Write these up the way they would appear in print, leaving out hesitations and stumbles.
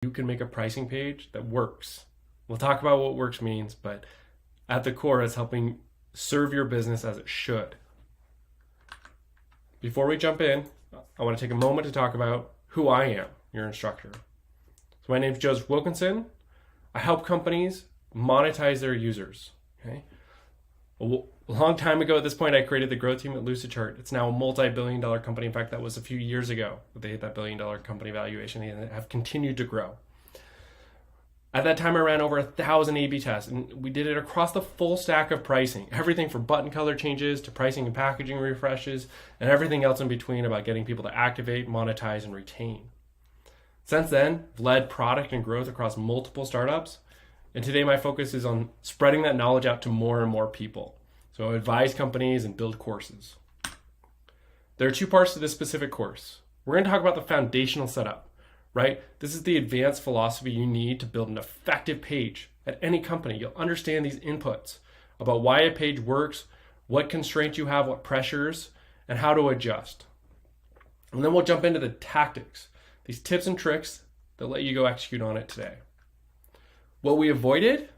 you can make a pricing page that works. We'll talk about what works means, but at the core, it's helping serve your business as it should. Before we jump in, I want to take a moment to talk about who I am, your instructor. So my name is Joseph Wilkinson. I help companies monetize their users. Okay. A long time ago at this point, I created the growth team at Lucidchart. It's now a multi-billion-dollar company. In fact, that was a few years ago that they hit that billion-dollar company valuation and have continued to grow. At that time, I ran over 1,000 A/B tests, and we did it across the full stack of pricing. Everything from button color changes to pricing and packaging refreshes, and everything else in between about getting people to activate, monetize, and retain. Since then, I've led product and growth across multiple startups, and today my focus is on spreading that knowledge out to more and more people. So I advise companies and build courses. There are two parts to this specific course. We're going to talk about the foundational setup, right? This is the advanced philosophy you need to build an effective page at any company. You'll understand these inputs about why a page works, what constraints you have, what pressures, and how to adjust. And then we'll jump into the tactics, these tips and tricks that let you go execute on it today. What we avoided,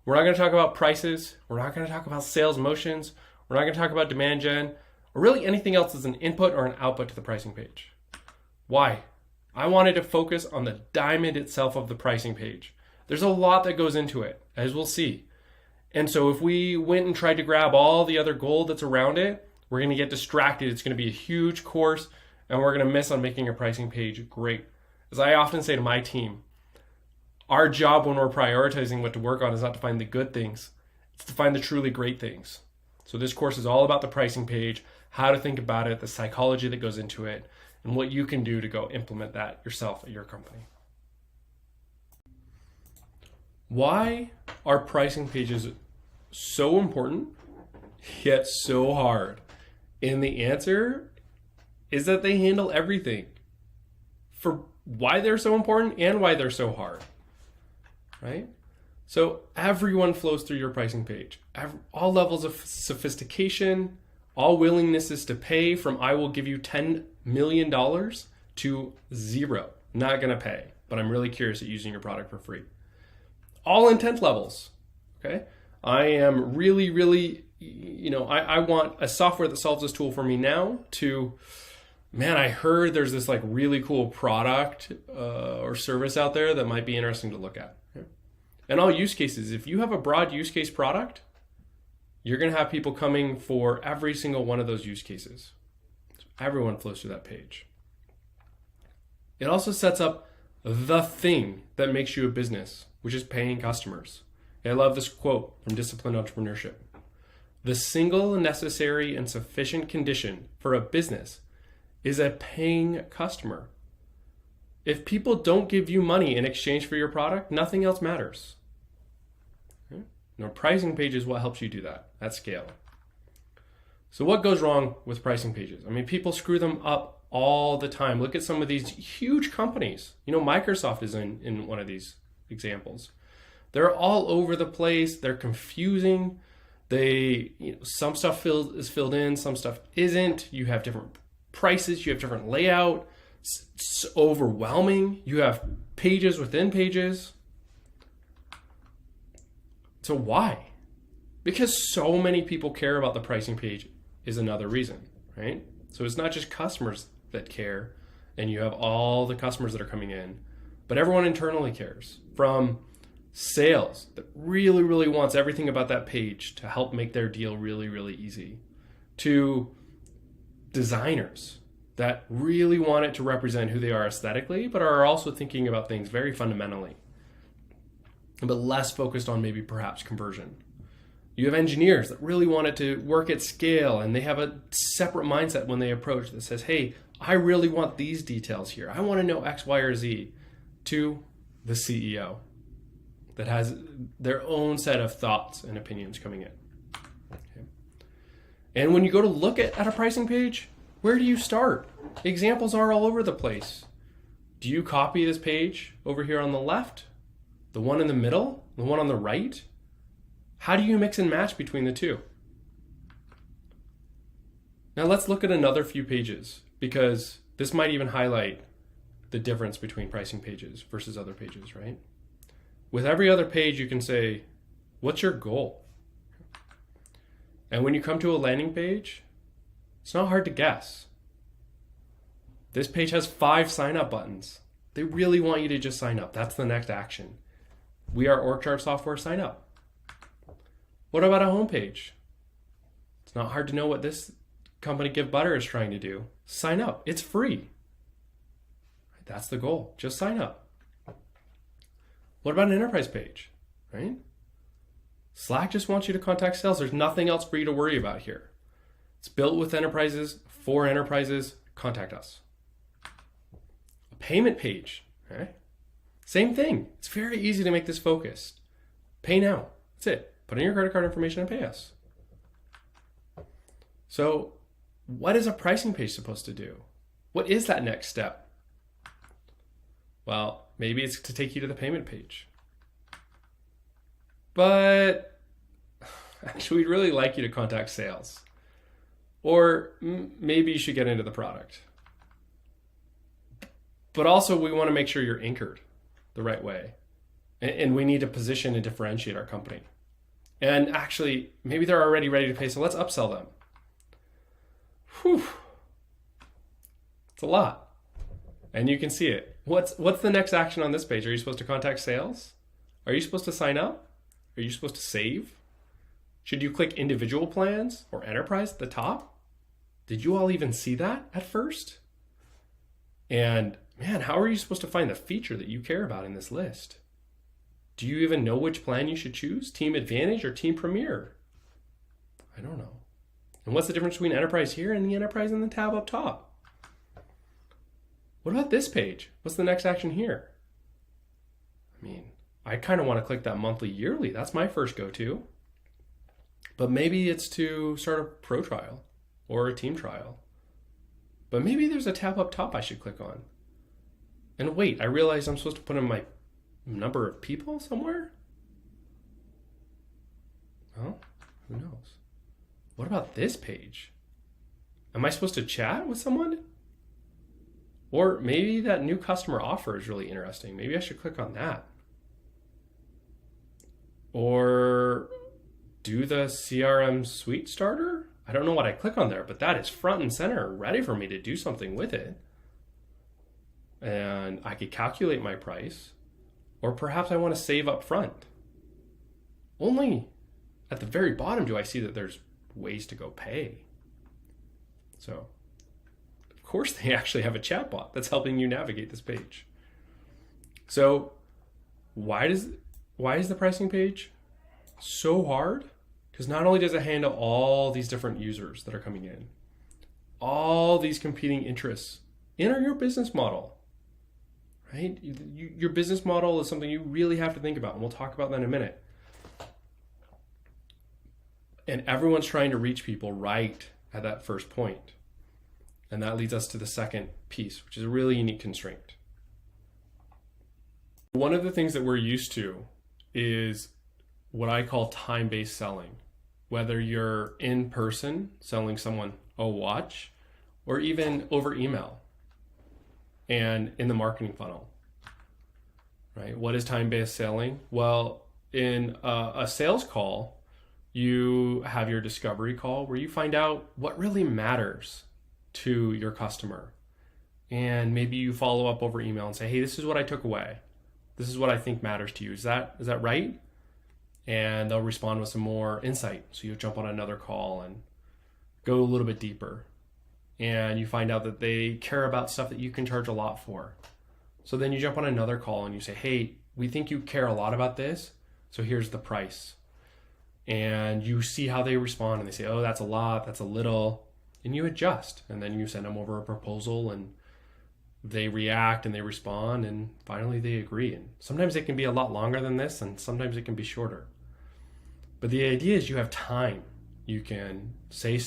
we're not going to talk about prices. We're not going to talk about sales motions. We're not going to talk about demand gen or really anything else as an input or an output to the pricing page. Why? I wanted to focus on the diamond itself of the pricing page. There's a lot that goes into it, as we'll see. And so if we went and tried to grab all the other gold that's around it, we're going to get distracted. It's going to be a huge course, and we're going to miss on making a pricing page great. As I often say to my team, our job when we're prioritizing what to work on is not to find the good things, it's to find the truly great things. So this course is all about the pricing page, how to think about it, the psychology that goes into it, and what you can do to go implement that yourself at your company. Why are pricing pages so important, yet so hard? And the answer is that they handle everything for why they're so important and why they're so hard, right? So everyone flows through your pricing page. All levels of sophistication, all willingnesses to pay, from I will give you $10 million to zero. Not going to pay, but I'm really curious at using your product for free. All intent levels, okay? I am really, I want a software that solves this tool for me now to, man, I heard there's this like really cool product or service out there that might be interesting to look at. Okay? And all use cases, if you have a broad use case product, you're going to have people coming for every single one of those use cases. So everyone flows through that page. It also sets up the thing that makes you a business, which is paying customers. I love this quote from Disciplined Entrepreneurship. The single necessary and sufficient condition for a business is a paying customer. If people don't give you money in exchange for your product, nothing else matters. Okay? Now, pricing page is what helps you do that at scale. So what goes wrong with pricing pages? I mean, people screw them up all the time. Look at some of these huge companies. Microsoft is in one of these examples. They're all over the place. They're confusing. Some stuff is filled in, some stuff isn't. You have different prices. You have different layout. It's overwhelming. You have pages within pages. So why? Because so many people care about the pricing page is another reason, right? So it's not just customers that care, and you have all the customers that are coming in, but everyone internally cares. From sales that really wants everything about that page to help make their deal really easy, to designers that really want it to represent who they are aesthetically, but are also thinking about things very fundamentally, but less focused on maybe perhaps conversion. You have engineers that really want it to work at scale, and they have a separate mindset when they approach that says, hey, I really want these details here. I want to know X, Y, or Z. To the CEO that has their own set of thoughts and opinions coming in. Okay. And when you go to look at a pricing page, where do you start? Examples are all over the place. Do you copy this page over here on the left? The one in the middle? The one on the right? How do you mix and match between the two? Now let's look at another few pages, because this might even highlight the difference between pricing pages versus other pages, right? With every other page, you can say, what's your goal? And when you come to a landing page, it's not hard to guess. This page has 5 sign-up buttons. They really want you to just sign up. That's the next action. We are org chart software, sign up. What about a homepage? It's not hard to know what this company Give Butter is trying to do. Sign up. It's free. That's the goal. Just sign up. What about an enterprise page, right? Slack just wants you to contact sales. There's nothing else for you to worry about here. It's built with enterprises, for enterprises. Contact us. A payment page, right? Same thing. It's very easy to make this focused. Pay now. That's it. Put in your credit card information and pay us. So what is a pricing page supposed to do? What is that next step? Well, maybe it's to take you to the payment page. But actually, we'd really like you to contact sales. Or maybe you should get into the product. But also, we want to make sure you're anchored the right way. And we need to position and differentiate our company. And actually, maybe they're already ready to pay, so let's upsell them. Whew. It's a lot. And you can see it. What's the next action on this page? Are you supposed to contact sales? Are you supposed to sign up? Are you supposed to save? Should you click individual plans or enterprise at the top? Did you all even see that at first? And man, how are you supposed to find the feature that you care about in this list? Do you even know which plan you should choose? Team Advantage or Team Premier? I don't know. And what's the difference between enterprise here and the enterprise in the tab up top? What about this page? What's the next action here? I mean, I kind of want to click that monthly yearly. That's my first go-to. But maybe it's to start a pro trial or a team trial. But maybe there's a tab up top I should click on. And wait, I realize I'm supposed to put in my number of people somewhere? Well, who knows? What about this page? Am I supposed to chat with someone? Or maybe that new customer offer is really interesting. Maybe I should click on that. Or do the CRM suite starter? I don't know what I click on there, but that is front and center, ready for me to do something with it. And I could calculate my price. Or perhaps I want to save up front. Only at the very bottom do I see that there's ways to go pay. So, of course, they actually have a chatbot that's helping you navigate this page. So, why is the pricing page so hard? Because not only does it handle all these different users that are coming in, all these competing interests in your business model, right? Your business model is something you really have to think about, and we'll talk about that in a minute. And everyone's trying to reach people right at that first point. And that leads us to the second piece, which is a really unique constraint. One of the things that we're used to is what I call time-based selling. Whether you're in person selling someone a watch or even over email and in the marketing funnel, right? What is time-based selling? Well, in a sales call, you have your discovery call where you find out what really matters to your customer. And maybe you follow up over email and say, hey, this is what I took away. This is what I think matters to you. Is that right? And they'll respond with some more insight. So you'll jump on another call and go a little bit deeper. And you find out that they care about stuff that you can charge a lot for. So then you jump on another call and you say, hey, we think you care a lot about this, so here's the price. And you see how they respond and they say, oh, that's a lot, that's a little. And you adjust. And then you send them over a proposal and they react and they respond and finally they agree. And sometimes it can be a lot longer than this and sometimes it can be shorter. But the idea is you have time. You can say,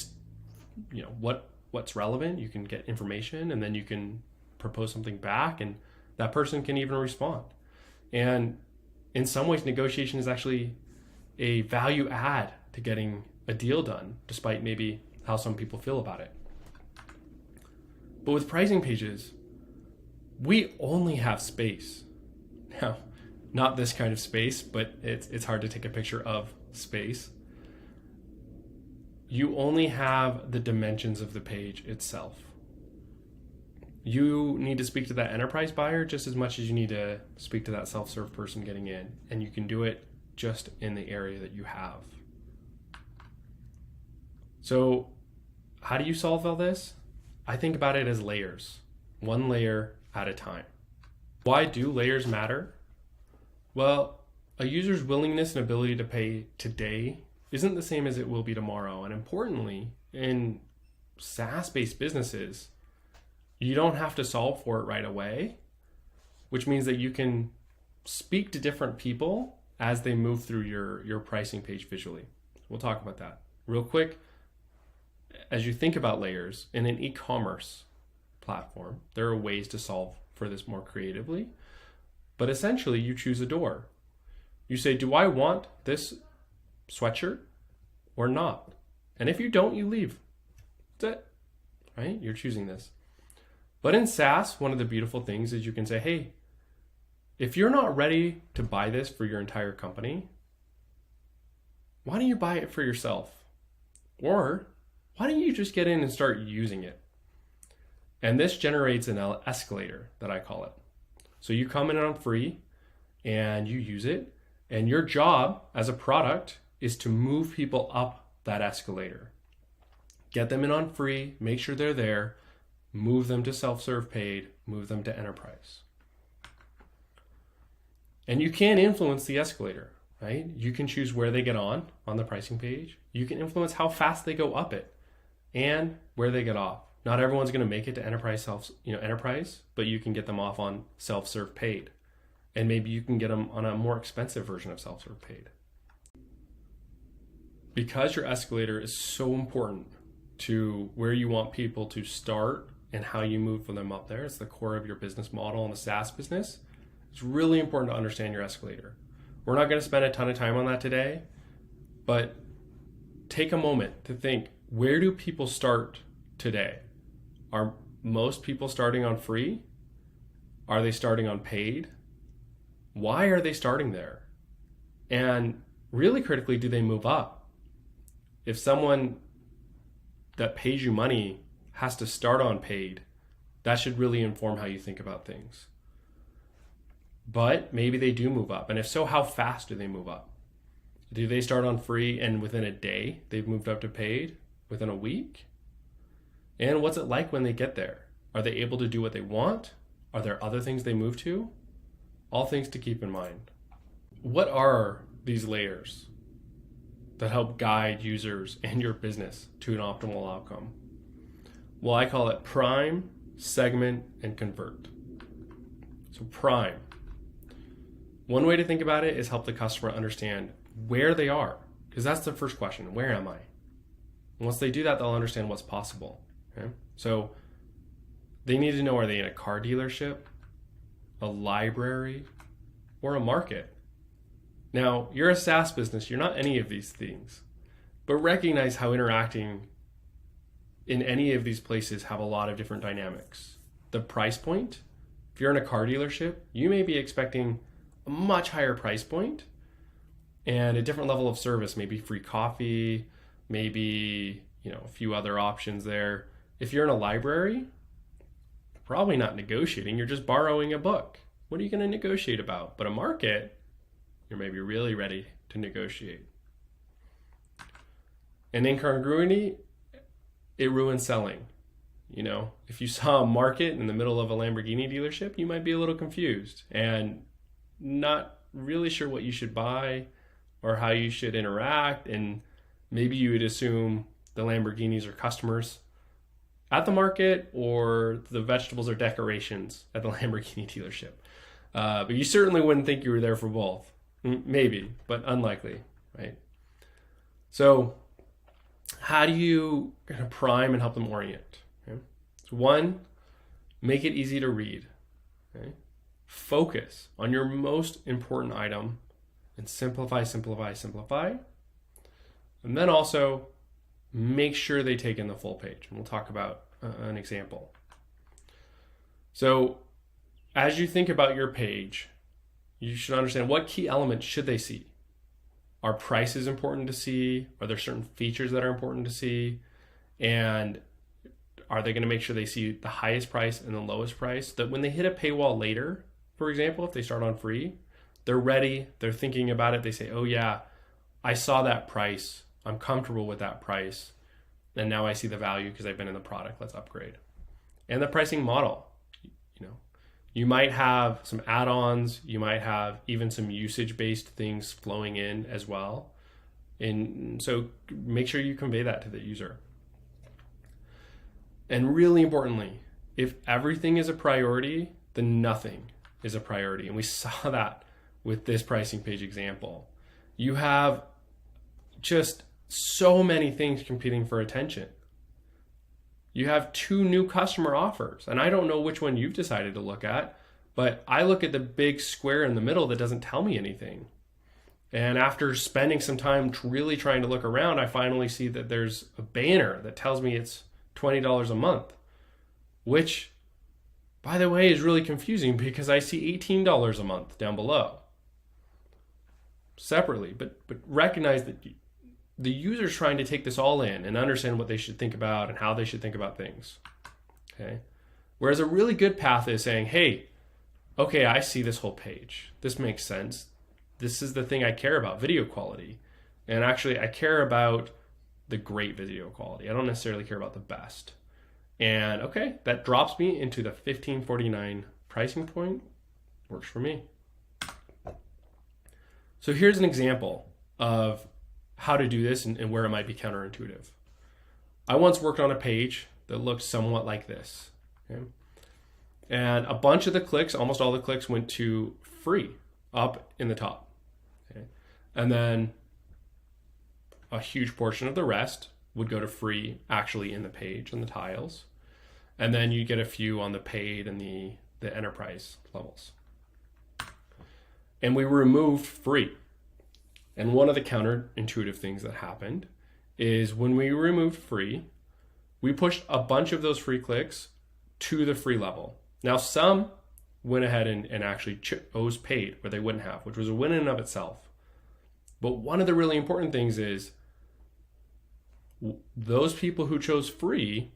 what's relevant. You can get information and then you can propose something back and that person can even respond. And in some ways, negotiation is actually a value add to getting a deal done, despite maybe how some people feel about it. But with pricing pages, we only have space. Now, not this kind of space, but it's hard to take a picture of space. You only have the dimensions of the page itself. You need to speak to that enterprise buyer just as much as you need to speak to that self-serve person getting in, and you can do it just in the area that you have. So how do you solve all this? I think about it as layers, one layer at a time. Why do layers matter? Well, a user's willingness and ability to pay today isn't the same as it will be tomorrow. And importantly, in SaaS-based businesses, you don't have to solve for it right away, which means that you can speak to different people as they move through your pricing page visually. We'll talk about that real quick. As you think about layers in an e-commerce platform, there are ways to solve for this more creatively, but essentially you choose a door. You say, do I want this sweatshirt or not? And if you don't, you leave. That's it, right? You're choosing this. But in SaaS, one of the beautiful things is you can say, hey, if you're not ready to buy this for your entire company, why don't you buy it for yourself? Or why don't you just get in and start using it? And this generates an escalator, that I call it. So you come in on free and you use it, and your job as a product is to move people up that escalator. Get them in on free, make sure they're there, move them to self-serve paid, move them to enterprise. And you can influence the escalator, right? You can choose where they get on the pricing page. You can influence how fast they go up it and where they get off. Not everyone's going to make it to enterprise enterprise, but you can get them off on self-serve paid. And maybe you can get them on a more expensive version of self-serve paid. Because your escalator is so important to where you want people to start and how you move them up there, it's the core of your business model in the SaaS business. It's really important to understand your escalator. We're not going to spend a ton of time on that today, but take a moment to think, where do people start today? Are most people starting on free? Are they starting on paid? Why are they starting there? And really critically, do they move up? If someone that pays you money has to start on paid, that should really inform how you think about things. But maybe they do move up. And if so, how fast do they move up? Do they start on free and within a day they've moved up to paid? Within a week? And what's it like when they get there? Are they able to do what they want? Are there other things they move to? All things to keep in mind. What are these layers that help guide users and your business to an optimal outcome? Well, I call it prime, segment, and convert. So prime. One way to think about it is help the customer understand where they are, because that's the first question. Where am I? And once they do that, they'll understand what's possible. Okay? So they need to know, are they in a car dealership, a library, or a market? Now, you're a SaaS business. You're not any of these things. But recognize how interacting in any of these places have a lot of different dynamics. The price point, if you're in a car dealership, you may be expecting a much higher price point and a different level of service, maybe free coffee, maybe a few other options there. If you're in a library, probably not negotiating, you're just borrowing a book. What are you going to negotiate about? But a market, you're maybe really ready to negotiate. And incongruity, it ruins selling. If you saw a market in the middle of a Lamborghini dealership, you might be a little confused and not really sure what you should buy or how you should interact. And maybe you would assume the Lamborghinis are customers at the market or the vegetables are decorations at the Lamborghini dealership. But you certainly wouldn't think you were there for both. Maybe, but unlikely, right? So how do you kind of prime and help them orient? Okay? So one, make it easy to read. Okay? Focus on your most important item and simplify. And then also make sure they take in the full page. And we'll talk about an example. So as you think about your page, you should understand what key elements should they see. Are prices important to see? Are there certain features that are important to see? And are they going to make sure they see the highest price and the lowest price? That when they hit a paywall later, for example, if they start on free, they're ready, they're thinking about it. They say, oh yeah, I saw that price. I'm comfortable with that price. And now I see the value because I've been in the product. Let's upgrade. And the pricing model, you might have some add-ons. You might have even some usage-based things flowing in as well. And so make sure you convey that to the user. And really importantly, if everything is a priority, then nothing is a priority. And we saw that with this pricing page example. You have just so many things competing for attention. You have 2 new customer offers, and I don't know which one you've decided to look at, but I look at the big square in the middle that doesn't tell me anything. And after spending some time really trying to look around, I finally see that there's a banner that tells me it's $20 a month, which, by the way, is really confusing because I see $18 a month down below separately. But recognize that the user's trying to take this all in and understand what they should think about and how they should think about things. Okay. Whereas a really good path is saying, hey, okay, I see this whole page. This makes sense. This is the thing I care about, video quality. And actually, I care about the great video quality. I don't necessarily care about the best. And okay, that drops me into the $15.49 pricing point. Works for me. So here's an example of how to do this and where it might be counterintuitive. I once worked on a page that looked somewhat like this. Okay? And a bunch of the clicks, almost all the clicks, went to free up in the top. Okay? And then a huge portion of the rest would go to free actually in the page and the tiles. And then you get a few on the paid and the enterprise levels. And we removed free. And one of the counterintuitive things that happened is when we removed free, we pushed a bunch of those free clicks to the free level. Now, some went ahead and actually chose paid where they wouldn't have, which was a win in and of itself. But one of the really important things is those people who chose free,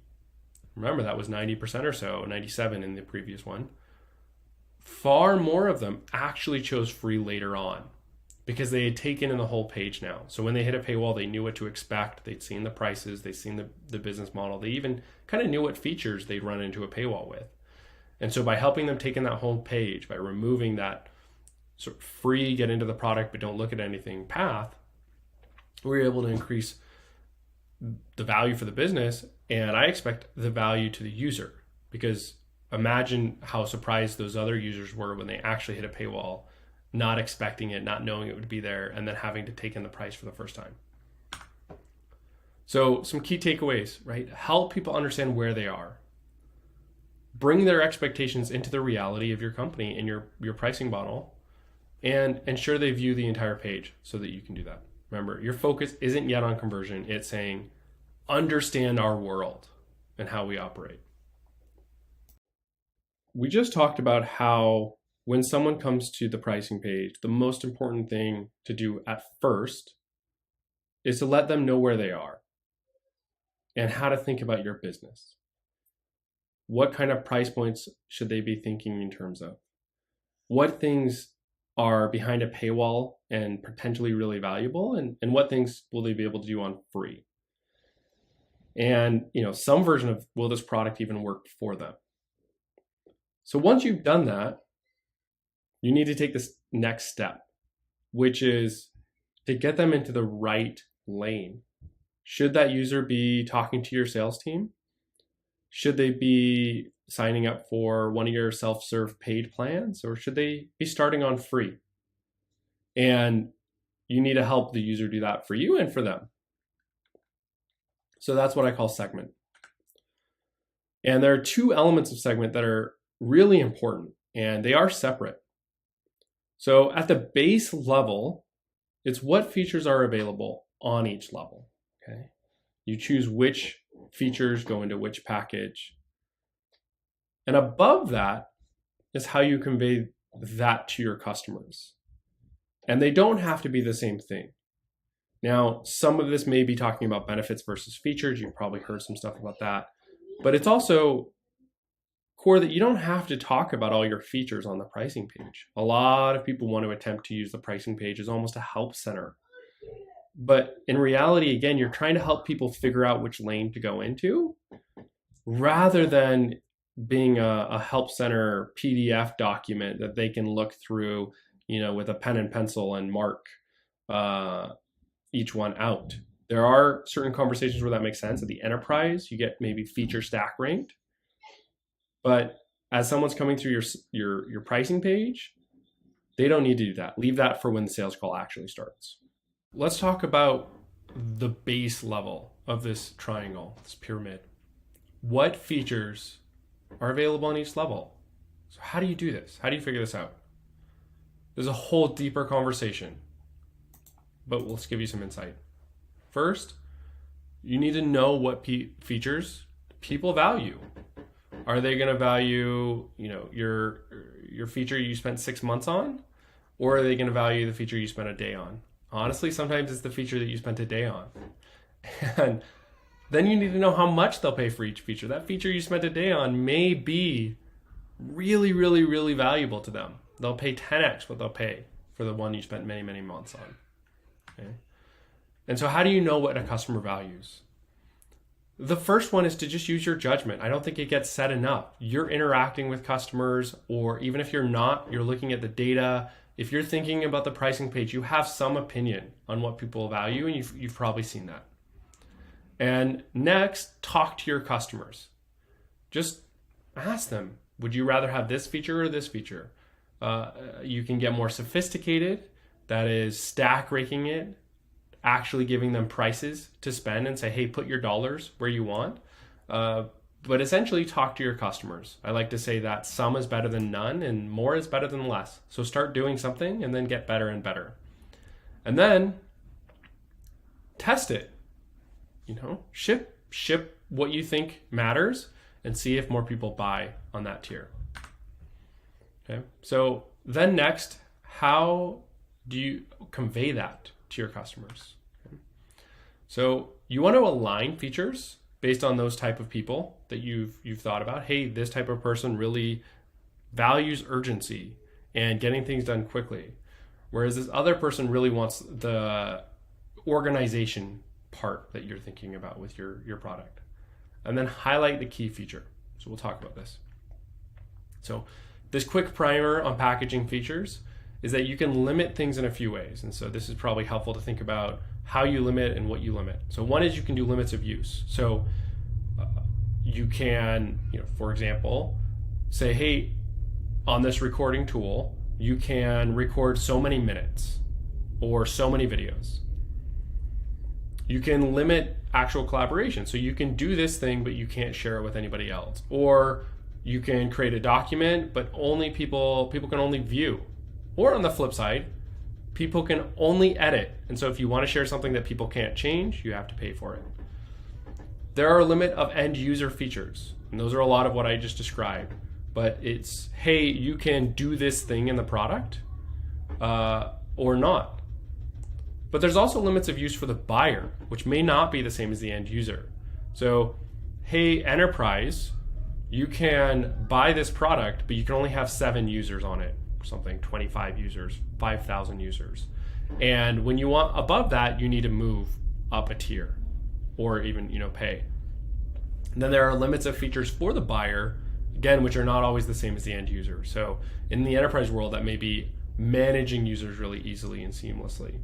remember that was 90% or so, 97 in the previous one, far more of them actually chose free later on because they had taken in the whole page now. So when they hit a paywall, they knew what to expect. They'd seen the prices, they'd seen the business model. They even kind of knew what features they'd run into a paywall with. And so by helping them take in that whole page, by removing that sort of free, get into the product, but don't look at anything path, we were able to increase the value for the business. And I expect the value to the user, because imagine how surprised those other users were when they actually hit a paywall, not expecting it, not knowing it would be there, and then having to take in the price for the first time. So some key takeaways, right? Help people understand where they are. Bring their expectations into the reality of your company and your pricing model, and ensure they view the entire page so that you can do that. Remember, your focus isn't yet on conversion. It's saying, understand our world and how we operate. We just talked about how when someone comes to the pricing page, the most important thing to do at first is to let them know where they are and how to think about your business. What kind of price points should they be thinking in terms of? What things are behind a paywall and potentially really valuable, and what things will they be able to do on free? And some version of, will this product even work for them? So once you've done that, you need to take this next step, which is to get them into the right lane. Should that user be talking to your sales team? Should they be signing up for one of your self-serve paid plans, or should they be starting on free? And you need to help the user do that for you and for them. So that's what I call segment. And there are 2 elements of segment that are really important, and they are separate. So at the base level, it's what features are available on each level. Okay, you choose which features go into which package. And above that is how you convey that to your customers. And they don't have to be the same thing. Now, some of this may be talking about benefits versus features. You've probably heard some stuff about that. But it's also core that you don't have to talk about all your features on the pricing page. A lot of people want to attempt to use the pricing page as almost a help center. But in reality, again, you're trying to help people figure out which lane to go into rather than being a help center PDF document that they can look through, with a pen and pencil and mark each one out. There are certain conversations where that makes sense. At the enterprise, you get maybe feature stack ranked. But as someone's coming through your pricing page, they don't need to do that. Leave that for when the sales call actually starts. Let's talk about the base level of this triangle, this pyramid. What features are available on each level? So how do you do this? How do you figure this out? There's a whole deeper conversation, but let's give you some insight. First, you need to know what features people value. Are they going to value, your feature you spent 6 months on, or are they going to value the feature you spent a day on? Honestly, sometimes it's the feature that you spent a day on. And then you need to know how much they'll pay for each feature. That feature you spent a day on may be really, really, really valuable to them. They'll pay 10x what they'll pay for the one you spent many, many months on. Okay? And so how do you know what a customer values? The first one is to just use your judgment. I don't think it gets said enough. You're interacting with customers, or even if you're not, you're looking at the data. If you're thinking about the pricing page, you have some opinion on what people value, and you've probably seen that. And next, talk to your customers. Just ask them, would you rather have this feature or this feature? You can get more sophisticated. That is stack ranking it, actually giving them prices to spend and say, hey, put your dollars where you want. But essentially talk to your customers. I like to say that some is better than none and more is better than less. So start doing something and then get better and better. And then test it. Ship what you think matters and see if more people buy on that tier. Okay. So then next, how do you convey that to your customers? Okay. So you want to align features based on those type of people that you've thought about. Hey, this type of person really values urgency and getting things done quickly, whereas this other person really wants the organization part that you're thinking about with your product. And then highlight the key feature. So we'll talk about this. So this quick primer on packaging features is that you can limit things in a few ways. And so this is probably helpful to think about how you limit and what you limit. So one is you can do limits of use. So you can, for example, say, hey, on this recording tool, you can record so many minutes or so many videos. You can limit actual collaboration. So you can do this thing, but you can't share it with anybody else. Or you can create a document, but only people can only view. Or on the flip side, people can only edit. And so if you want to share something that people can't change, you have to pay for it. There are a limit of end user features. And those are a lot of what I just described. But it's, hey, you can do this thing in the product or not. But there's also limits of use for the buyer, which may not be the same as the end user. So, hey, enterprise, you can buy this product, but you can only have 7 users on it, or something, 25 users, 5,000 users. And when you want above that, you need to move up a tier or even, pay. And then there are limits of features for the buyer, again, which are not always the same as the end user. So in the enterprise world, that may be managing users really easily and seamlessly.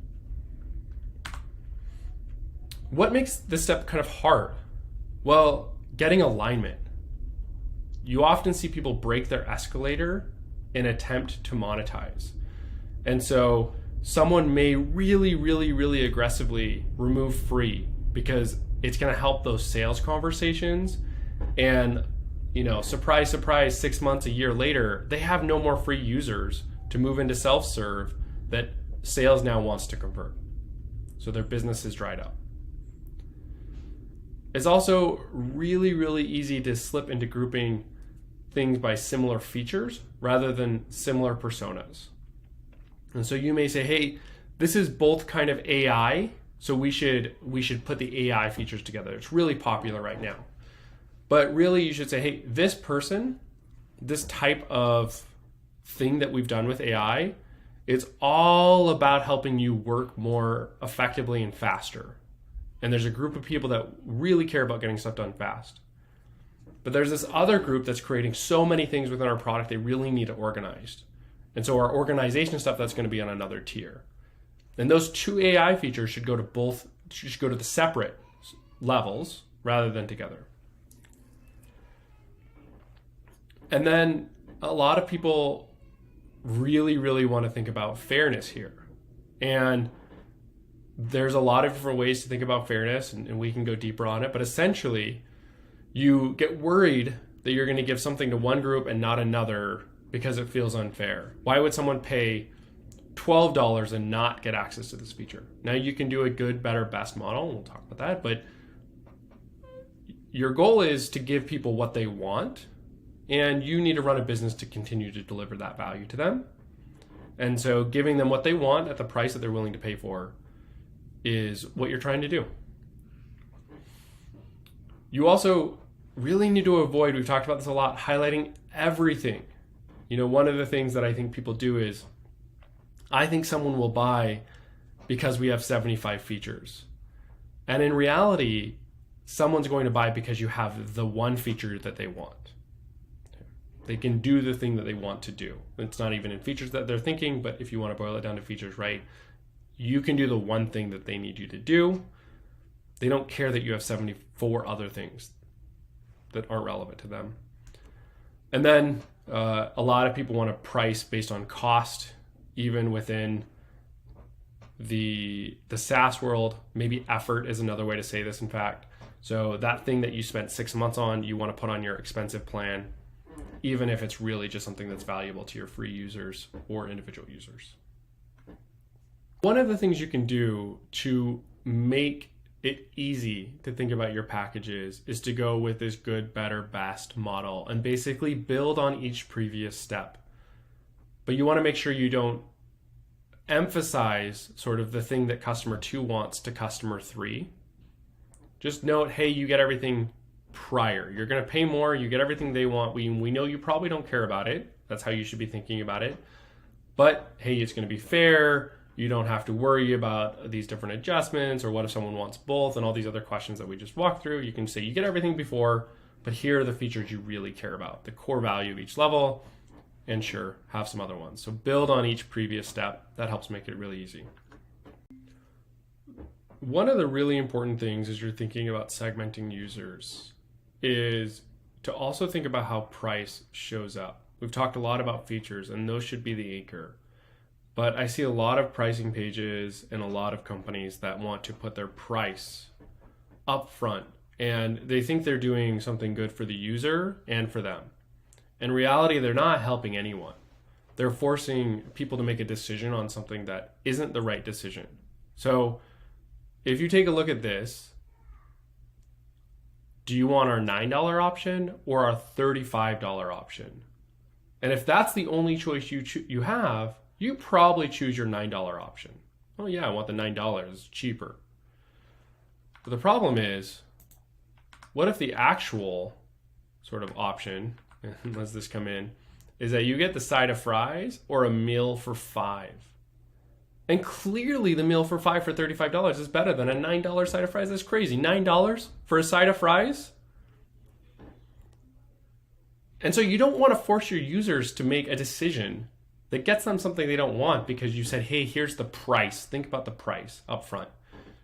What makes this step kind of hard? Well, getting alignment. You often see people break their escalator in an attempt to monetize. And so someone may really, really, really aggressively remove free because it's going to help those sales conversations. And, surprise, surprise, 6 months, a year later, they have no more free users to move into self-serve that sales now wants to convert. So their business is dried up. It's also really, really easy to slip into grouping things by similar features rather than similar personas. And so you may say, hey, this is both kind of AI, so we should put the AI features together. It's really popular right now. But really you should say, hey, this person, this type of thing that we've done with AI, it's all about helping you work more effectively and faster. And there's a group of people that really care about getting stuff done fast. But there's this other group that's creating so many things within our product, they really need it organized. And so our organization stuff, that's going to be on another tier. And those two AI features should go to the separate levels rather than together. And then a lot of people really, really want to think about fairness here. And there's a lot of different ways to think about fairness, and we can go deeper on it. But essentially, you get worried that you're going to give something to one group and not another because it feels unfair. Why would someone pay $12 and not get access to this feature? Now you can do a good, better, best model, and we'll talk about that, but your goal is to give people what they want, and you need to run a business to continue to deliver that value to them. And so giving them what they want at the price that they're willing to pay for is what you're trying to do. You also really need to avoid, we've talked about this a lot, highlighting everything. You know, one of the things that I think people do is, I think someone will buy because we have 75 features. And in reality, someone's going to buy because you have the one feature that they want. They can do the thing that they want to do. It's not even in features that they're thinking, but if you want to boil it down to features, right, you can do the one thing that they need you to do. They don't care that you have 74 other things that aren't relevant to them. And then a lot of people want to price based on cost, even within the SaaS world. Maybe effort is another way to say this, in fact. So that thing that you spent 6 months on, you want to put on your expensive plan, even if it's really just something that's valuable to your free users or individual users. One of the things you can do to make it easy to think about your packages is to go with this good, better, best model and basically build on each previous step. But you want to make sure you don't emphasize sort of the thing that customer 2 wants to customer 3. Just note, hey, you get everything prior. You're going to pay more, you get everything they want. We know you probably don't care about it. That's how you should be thinking about it. But hey, it's going to be fair. You don't have to worry about these different adjustments, or what if someone wants both, and all these other questions that we just walked through. You can say you get everything before, but here are the features you really care about, the core value of each level, and sure, have some other ones. So build on each previous step. That helps make it really easy. One of the really important things as you're thinking about segmenting users is to also think about how price shows up. We've talked a lot about features, and those should be the anchor. But I see a lot of pricing pages and a lot of companies that want to put their price up front, and they think they're doing something good for the user and for them. In reality, they're not helping anyone. They're forcing people to make a decision on something that isn't the right decision. So if you take a look at this, do you want our $9 option or our $35 option? And if that's the only choice you have, you probably choose your $9 option. Oh yeah, I want the $9, it's cheaper. But the problem is, what if the actual sort of option, let's this come in, is that you get the side of fries or a meal for $5. And clearly the meal for $5 for $35 is better than a $9 side of fries. That's crazy. $9 for a side of fries? And so you don't want to force your users to make a decision that gets them something they don't want because you said, hey, here's the price. Think about the price up front.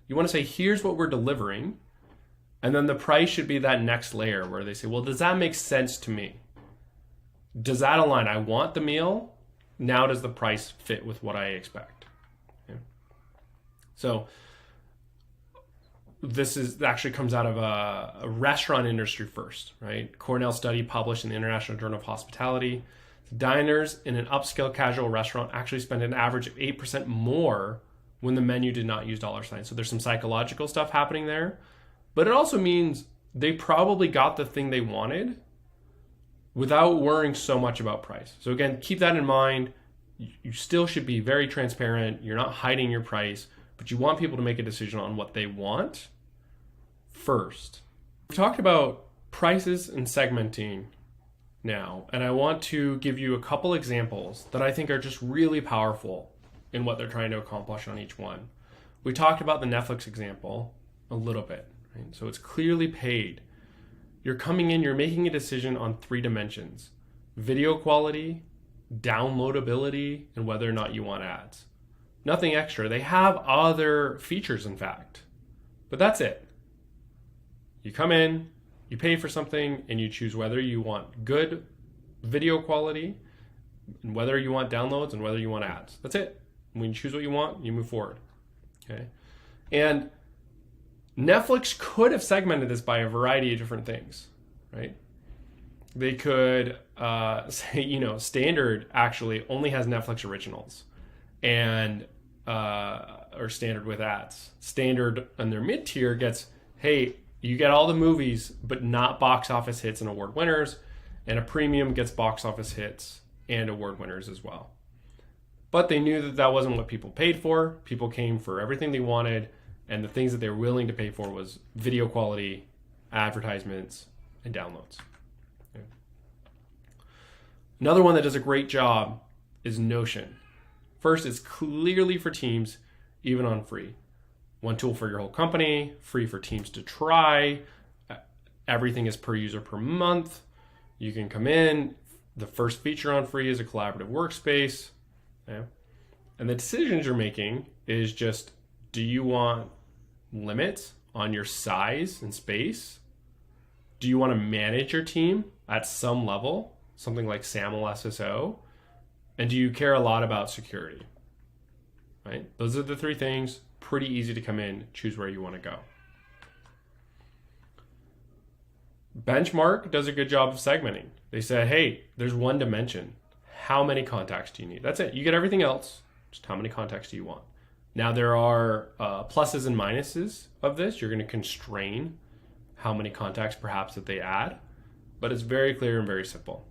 You want to say, here's what we're delivering. And then the price should be that next layer where they say, well, does that make sense to me? Does that align? I want the meal. Now does the price fit with what I expect? Okay. So this actually comes out of a restaurant industry first, right? Cornell study published in the International Journal of Hospitality. Diners in an upscale casual restaurant actually spend an average of 8% more when the menu did not use dollar signs. So there's some psychological stuff happening there, but it also means they probably got the thing they wanted without worrying so much about price. So again, keep that in mind. You still should be very transparent. You're not hiding your price, but you want people to make a decision on what they want first. We've talked about prices and segmenting now, and I want to give you a couple examples that I think are just really powerful in what they're trying to accomplish on each one. We talked about the Netflix example a little bit, right? So it's clearly paid. You're coming in, you're making a decision on 3 dimensions: video quality, downloadability, and whether or not you want ads. Nothing extra. They have other features, in fact, but that's it. You come in, you pay for something, and you choose whether you want good video quality, and whether you want downloads, and whether you want ads. That's it. When you choose what you want, you move forward. Okay. And Netflix could have segmented this by a variety of different things, right? They could say, standard actually only has Netflix originals, and or standard with ads. Standard and their mid-tier gets, hey, you get all the movies, but not box office hits and award winners, and a premium gets box office hits and award winners as well. But they knew that that wasn't what people paid for. People came for everything they wanted, and the things that they were willing to pay for was video quality, advertisements, and downloads. Okay. Another one that does a great job is Notion. First, it's clearly for teams, even on free. One tool for your whole company, free for teams to try. Everything is per user per month. You can come in. The first feature on free is a collaborative workspace. Okay. And the decisions you're making is just, do you want limits on your size and space? Do you want to manage your team at some level, something like SAML SSO? And do you care a lot about security? Right? Those are the 3 things. Pretty easy to come in, choose where you want to go. Benchmark does a good job of segmenting. They say, hey, there's 1 dimension. How many contacts do you need? That's it. You get everything else. Just how many contacts do you want? Now, there are pluses and minuses of this. You're going to constrain how many contacts perhaps that they add, but it's very clear and very simple.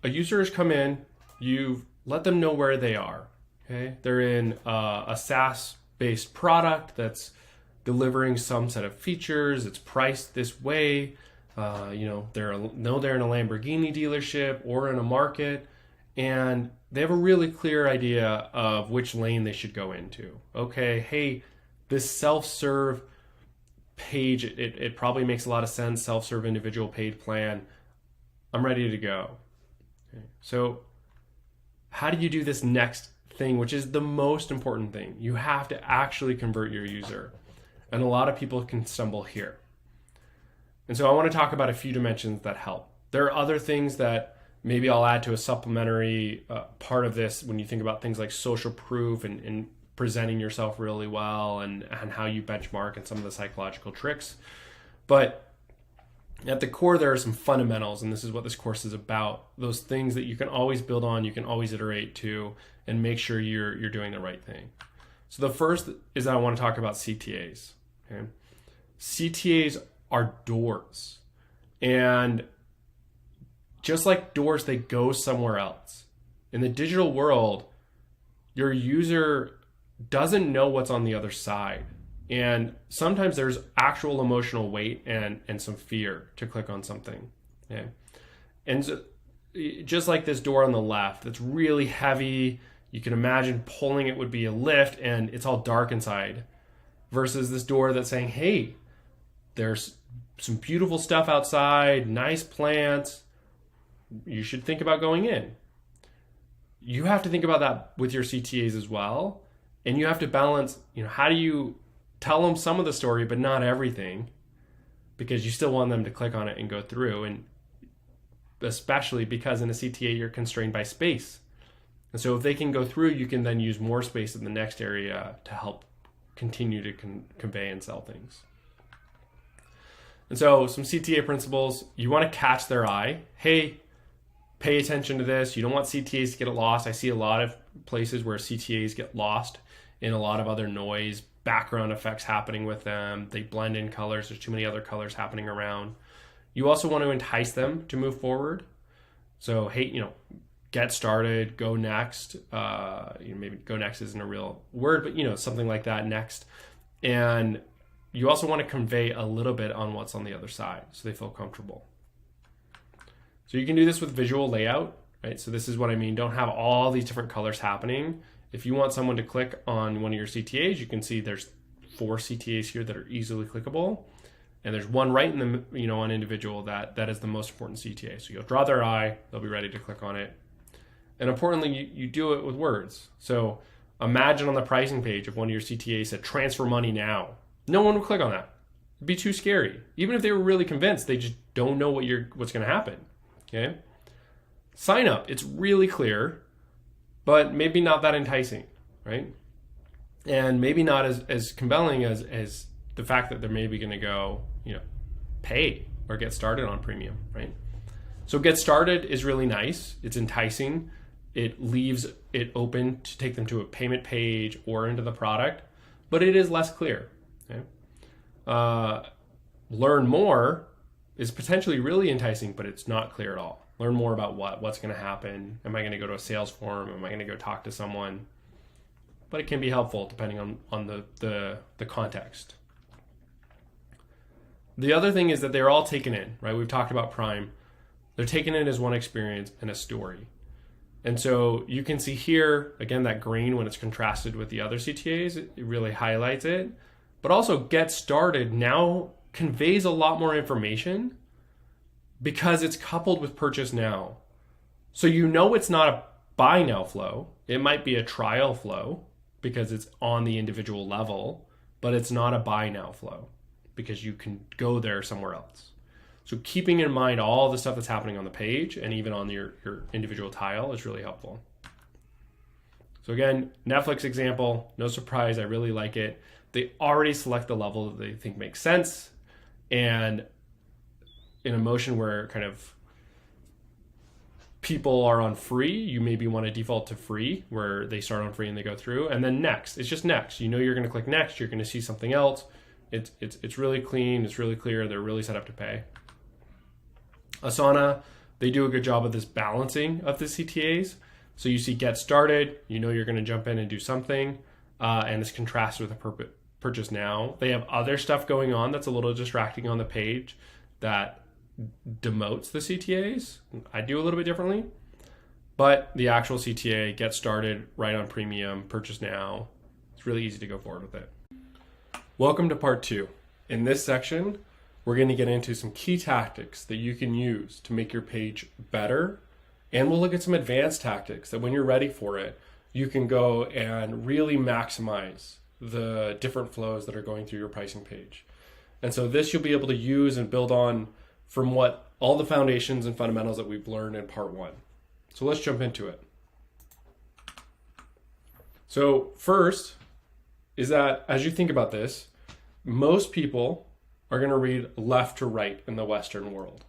A user has come in, you've let them know where they are. Okay, they're in a SaaS-based product that's delivering some set of features. It's priced this way. They're in a Lamborghini dealership or in a market, and they have a really clear idea of which lane they should go into. Okay, hey, this self-serve page, it probably makes a lot of sense, self-serve individual paid plan. I'm ready to go. Okay. So how do you do this next thing, which is the most important thing? You have to actually convert your user. And a lot of people can stumble here. And so I want to talk about a few dimensions that help. There are other things that maybe I'll add to a supplementary part of this when you think about things like social proof and presenting yourself really well and how you benchmark and some of the psychological tricks. But at the core, there are some fundamentals, and this is what this course is about. Those things that you can always build on, you can always iterate to, and make sure you're doing the right thing. So the first is that I want to talk about CTAs. Okay? CTAs are doors. And just like doors, they go somewhere else. In the digital world, your user doesn't know what's on the other side. And sometimes there's actual emotional weight and some fear to click on something. Okay? And so, just like this door on the left, that's really heavy. You can imagine pulling it would be a lift and it's all dark inside. Versus this door that's saying, hey, there's some beautiful stuff outside, nice plants. You should think about going in. You have to think about that with your CTAs as well. And you have to balance, how do you tell them some of the story, but not everything, because you still want them to click on it and go through. And especially because in a CTA, you're constrained by space. And so if they can go through, you can then use more space in the next area to help continue to convey and sell things. And so some CTA principles, you want to catch their eye. Hey, pay attention to this. You don't want CTAs to get lost. I see a lot of places where CTAs get lost in a lot of other noise, background effects happening with them. They blend in colors. There's too many other colors happening around. You also want to entice them to move forward. So, hey, get started, go next. Maybe go next isn't a real word, but something like that, next. And you also want to convey a little bit on what's on the other side so they feel comfortable. So you can do this with visual layout, right? So this is what I mean. Don't have all these different colors happening. If you want someone to click on one of your CTAs, you can see there's 4 CTAs here that are easily clickable. And there's one right in the, on individual that is the most important CTA. So you'll draw their eye, they'll be ready to click on it. And importantly, you do it with words. So imagine on the pricing page if one of your CTAs said transfer money now. No one would click on that. It'd be too scary. Even if they were really convinced, they just don't know what's going to happen. Okay. Sign up. It's really clear, but maybe not that enticing, right? And maybe not as compelling as the fact that they're maybe going to go, pay or get started on premium, right? So get started is really nice. It's enticing. It leaves it open to take them to a payment page or into the product, but it is less clear. Okay? Learn more is potentially really enticing, but it's not clear at all. Learn more about what's going to happen. Am I going to go to a sales forum? Am I going to go talk to someone? But it can be helpful depending on the context. The other thing is that they're all taken in, right? We've talked about Prime. They're taken in as one experience and a story. And so you can see here, again, that green when it's contrasted with the other CTAs, it really highlights it. But also Get Started now conveys a lot more information because it's coupled with Purchase Now. So it's not a buy now flow. It might be a trial flow because it's on the individual level, but it's not a buy now flow because you can go there somewhere else. So keeping in mind all the stuff that's happening on the page and even on your individual tile is really helpful. So again, Netflix example, no surprise, I really like it. They already select the level that they think makes sense. And in a motion where kind of people are on free, you maybe want to default to free where they start on free and they go through. And then next, it's just next. You're going to click next, you're going to see something else. It's really clean, it's really clear, they're really set up to pay. Asana, they do a good job of this balancing of the CTAs. So you see Get Started, you're going to jump in and do something, and it's contrasted with a Purchase Now. They have other stuff going on that's a little distracting on the page that demotes the CTAs. I do a little bit differently, but the actual CTA, Get Started, right on Premium, Purchase Now, it's really easy to go forward with it. Welcome to part 2. In this section, we're going to get into some key tactics that you can use to make your page better. And we'll look at some advanced tactics that when you're ready for it, you can go and really maximize the different flows that are going through your pricing page. And so this you'll be able to use and build on from all the foundations and fundamentals that we've learned in part 1. So let's jump into it. So first is that as you think about this, most people are going to read left to right in the Western world.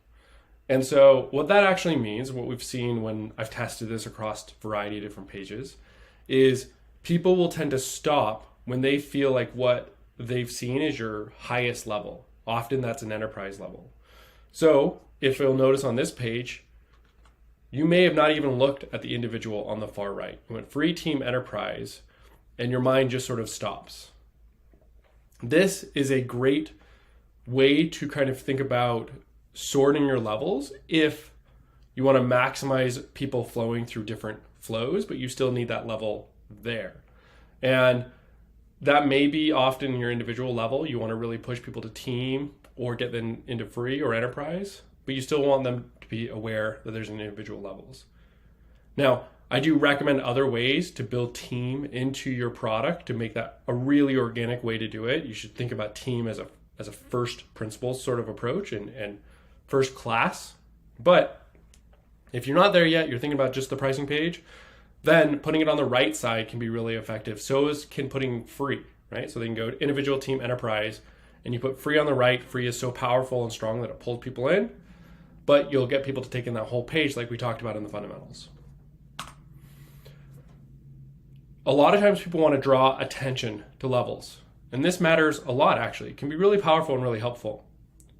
And so what that actually means, what we've seen when I've tested this across a variety of different pages, is people will tend to stop when they feel like what they've seen is your highest level. Often that's an enterprise level. So if you'll notice on this page, you may have not even looked at the individual on the far right. You went free, team, enterprise, and your mind just sort of stops. This is a great way to kind of think about sorting your levels if you want to maximize people flowing through different flows, but you still need that level there. And that may be often your individual level. You want to really push people to team or get them into free or enterprise, but you still want them to be aware that there's individual levels. Now, I do recommend other ways to build team into your product to make that a really organic way to do it. You should think about team as a first principles sort of approach and first class. But if you're not there yet, you're thinking about just the pricing page, then putting it on the right side can be really effective. So can putting free, right? So they can go to individual, team, enterprise, and you put free on the right. Free is so powerful and strong that it pulls people in, but you'll get people to take in that whole page like we talked about in the fundamentals. A lot of times people want to draw attention to levels. And this matters a lot, actually. It can be really powerful and really helpful.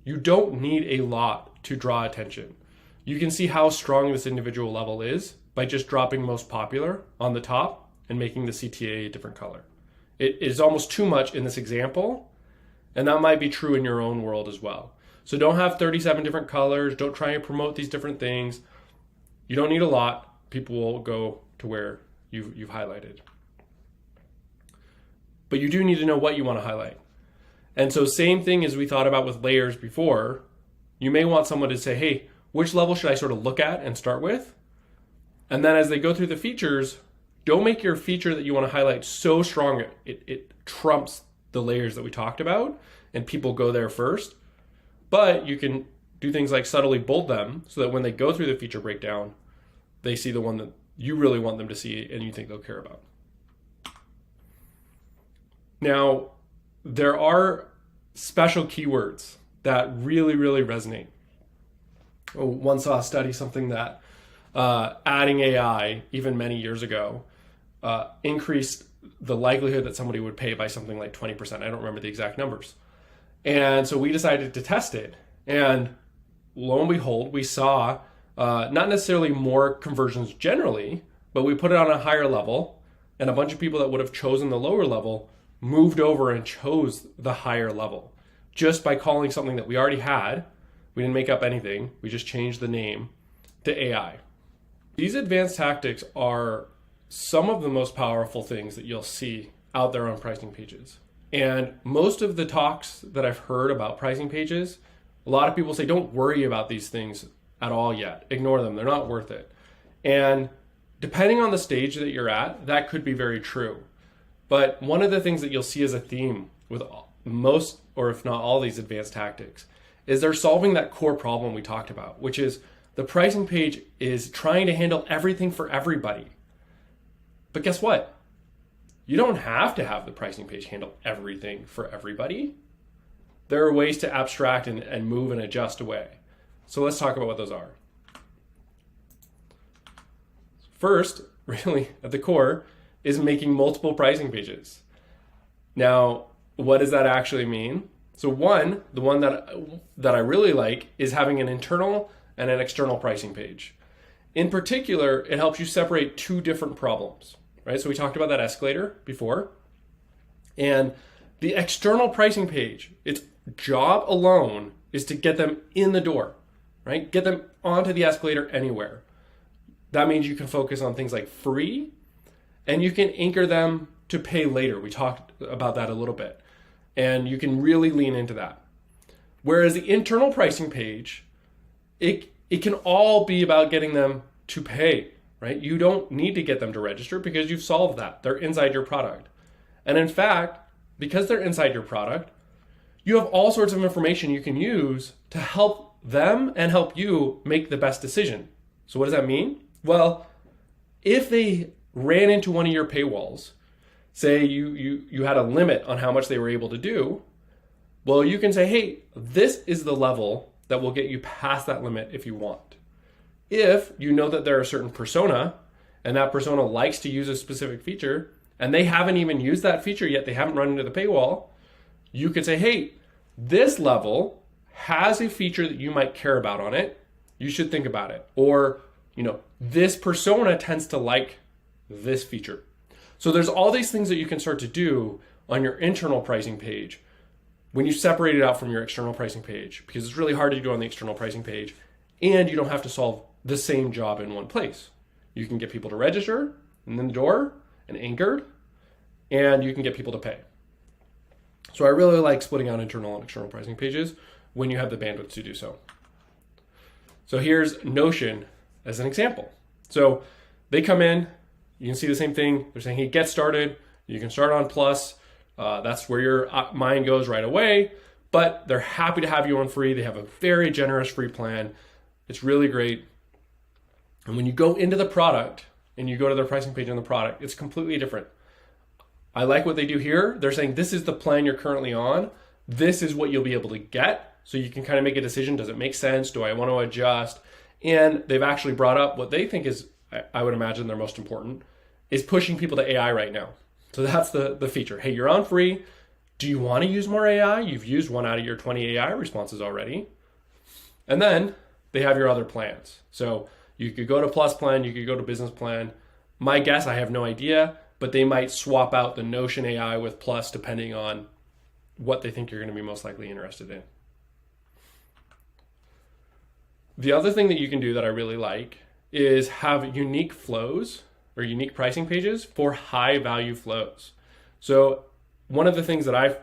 You don't need a lot to draw attention. You can see how strong this individual level is by just dropping most popular on the top and making the CTA a different color. It is almost too much in this example, and that might be true in your own world as well. So don't have 37 different colors. Don't try and promote these different things. You don't need a lot. People will go to where you've highlighted. But you do need to know what you want to highlight. And so same thing as we thought about with layers before, you may want someone to say, hey, which level should I sort of look at and start with? And then as they go through the features, don't make your feature that you want to highlight so strong it trumps the layers that we talked about and people go there first. But you can do things like subtly bold them so that when they go through the feature breakdown, they see the one that you really want them to see and you think they'll care about. Now, there are special keywords that really, really resonate. One saw a study, something that adding AI, even many years ago, increased the likelihood that somebody would pay by something like 20%. I don't remember the exact numbers. And so we decided to test it. And lo and behold, we saw not necessarily more conversions generally, but we put it on a higher level. And a bunch of people that would have chosen the lower level moved over and chose the higher level just by calling something that we already had. We didn't make up anything. We just changed the name to AI. These advanced tactics are some of the most powerful things that you'll see out there on pricing pages. And most of the talks that I've heard about pricing pages, a lot of people say, don't worry about these things at all yet. Ignore them. They're not worth it. And depending on the stage that you're at, that could be very true. But one of the things that you'll see as a theme with most, or if not all, these advanced tactics is they're solving that core problem we talked about, which is the pricing page is trying to handle everything for everybody. But guess what? You don't have to have the pricing page handle everything for everybody. There are ways to abstract and move and adjust away. So let's talk about what those are. First, really at the core, is making multiple pricing pages. Now, what does that actually mean? So one, the one that I really like is having an internal and an external pricing page. In particular, it helps you separate two different problems, right? So we talked about that escalator before. And the external pricing page, its job alone is to get them in the door, right? Get them onto the escalator anywhere. That means you can focus on things like free, and you can anchor them to pay later. We talked about that a little bit. And you can really lean into that. Whereas the internal pricing page, it can all be about getting them to pay, right? You don't need to get them to register because you've solved that. They're inside your product. And in fact, because they're inside your product, you have all sorts of information you can use to help them and help you make the best decision. So what does that mean? Well, if they ran into one of your paywalls, say you had a limit on how much they were able to do, well, you can say, hey, this is the level that will get you past that limit if you want. If you know that they're a certain persona and that persona likes to use a specific feature and they haven't even used that feature yet, they haven't run into the paywall, you could say, hey, this level has a feature that you might care about on it. You should think about it. Or, this persona tends to like this feature. So there's all these things that you can start to do on your internal pricing page when you separate it out from your external pricing page, because it's really hard to do on the external pricing page, and you don't have to solve the same job in one place. You can get people to register and in the door and anchored, and you can get people to pay. So I really like splitting out internal and external pricing pages when you have the bandwidth to do so. So here's Notion as an example. So they come in, you can see the same thing. They're saying, hey, get started. You can start on Plus. That's where your mind goes right away. But they're happy to have you on free. They have a very generous free plan. It's really great. And when you go into the product and you go to their pricing page on the product, it's completely different. I like what they do here. They're saying, this is the plan you're currently on. This is what you'll be able to get. So you can kind of make a decision. Does it make sense? Do I want to adjust? And they've actually brought up what they think is, I would imagine, their most important, is pushing people to AI right now. So that's the feature. Hey, you're on free. Do you want to use more AI? You've used 1 out of your 20 AI responses already. And then they have your other plans. So you could go to Plus plan, you could go to Business plan. My guess, I have no idea, but they might swap out the Notion AI with Plus depending on what they think you're going to be most likely interested in. The other thing that you can do that I really like is have unique flows or unique pricing pages for high value flows. So one of the things that I've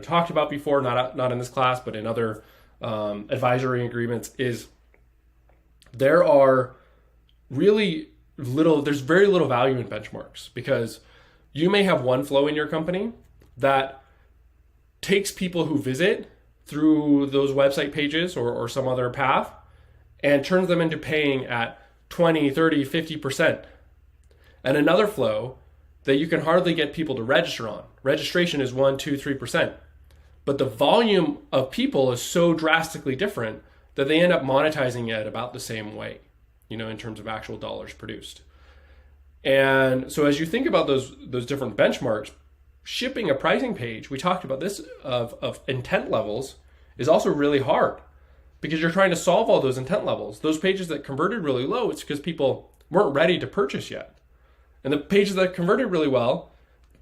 talked about before, not in this class, but in other advisory agreements, is there's very little value in benchmarks, because you may have one flow in your company that takes people who visit through those website pages or some other path and turns them into paying at 20, 30, 50%. And another flow that you can hardly get people to register on. Registration is 1, 2, 3%. But the volume of people is so drastically different that they end up monetizing it about the same way, in terms of actual dollars produced. And so as you think about those different benchmarks, shipping a pricing page, we talked about this, of intent levels, is also really hard, because you're trying to solve all those intent levels. Those pages that converted really low, it's because people weren't ready to purchase yet. And the pages that converted really well,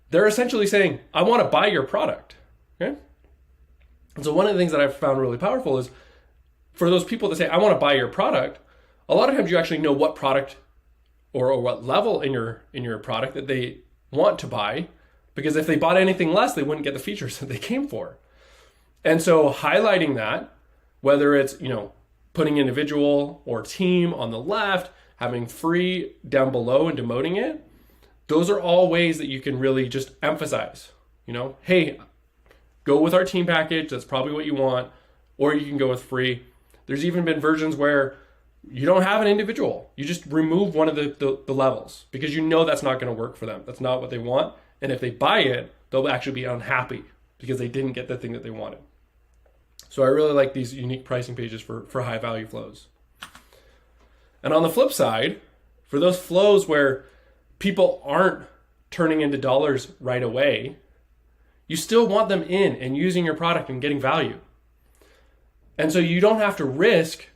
they're essentially saying, I want to buy your product. Okay? And so one of the things that I've found really powerful is for those people that say, I want to buy your product, a lot of times you actually know what product or what level in your product that they want to buy, because if they bought anything less, they wouldn't get the features that they came for. And so highlighting that, whether it's, putting individual or team on the left, having free down below and demoting it, those are all ways that you can really just emphasize, hey, go with our team package. That's probably what you want. Or you can go with free. There's even been versions where you don't have an individual. You just remove one of the levels, because that's not going to work for them. That's not what they want. And if they buy it, they'll actually be unhappy because they didn't get the thing that they wanted. So I really like these unique pricing pages for high value flows. And on the flip side, for those flows where people aren't turning into dollars right away, you still want them in and using your product and getting value. And so you don't have to risk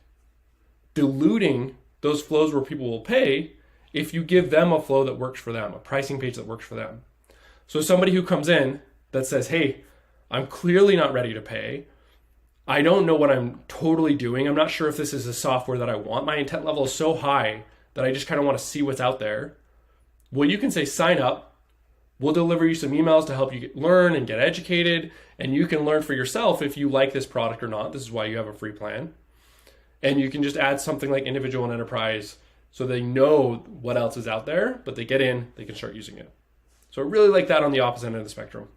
diluting those flows where people will pay if you give them a flow that works for them, a pricing page that works for them. So somebody who comes in that says, hey, I'm clearly not ready to pay. I don't know what I'm totally doing. I'm not sure if this is the software that I want. My intent level is so high that I just kind of want to see what's out there. Well, you can say, sign up. We'll deliver you some emails to help you learn and get educated. And you can learn for yourself if you like this product or not. This is why you have a free plan. And you can just add something like individual and enterprise so they know what else is out there, but they get in, they can start using it. So I really like that on the opposite end of the spectrum.